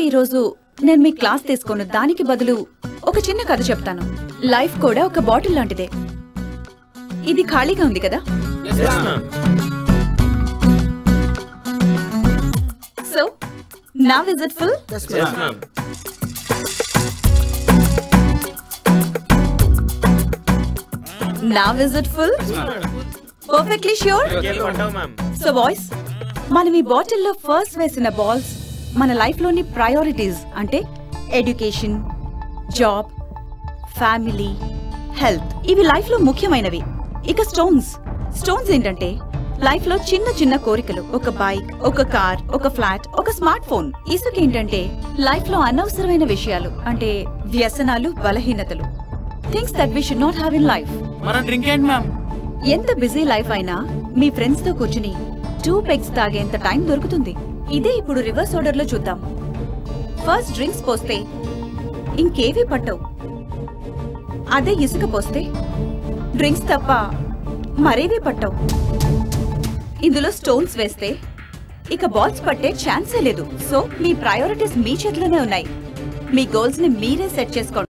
ఈ రోజు నేను మీ క్లాస్ తీసుకోను, దానికి బదులు ఒక చిన్న కథ చెప్తాను. లైఫ్ కూడా ఒక బాటిల్ లాంటిదే. ఇది ఖాళీగా ఉంది కదా, so now is it full? Now is it full? Perfectly sure? So boys, మనం ఈ బాటిల్లో ఫస్ట్ వేసిన బాల్స్ మన లైఫ్ లోని ప్రయారిటీస్ అంటే ఎడ్యుకేషన్, జాబ్, ఫ్యామిలీ, హెల్త్, ఇవి లైఫ్ లో ముఖ్యమైనవి. ఇక స్టోన్స్ ఏంటంటే లైఫ్ లో చిన్న చిన్న కోరికలు, ఒక బైక్, ఒక కార్, ఒక ఫ్లాట్, ఒక స్మార్ట్ ఫోన్. ఇసుక ఏంటంటే లైఫ్ లో అనవసరమైన విషయాలు అంటే వ్యసనాలు, బలహీనతలు. Things that we should not have in life. ఎంత బిజీ లైఫ్ అయినా మీ ఫ్రెండ్స్ తో కూర్చుని 2 పెగ్స్ తాగేంత టైం దొరుకుతుంది. ఇదే ఇప్పుడు రివర్స్ ఆర్డర్ లో చూద్దాం. ఫస్ట్ డ్రింక్స్ పోస్తే ఇంకేవీ పట్టవు. అదే ఇసుక పోస్తే డ్రింక్స్ తప్ప మరేవీ పట్టవు. ఇందులో స్టోన్స్ వేస్తే ఇక బాల్స్ పట్టే ఛాన్సే లేదు. సో మీ ప్రయారిటీస్ మీ చేతిలోనే ఉన్నాయి. మీ గోల్స్ ని మీరే సెట్ చేసుకోండి.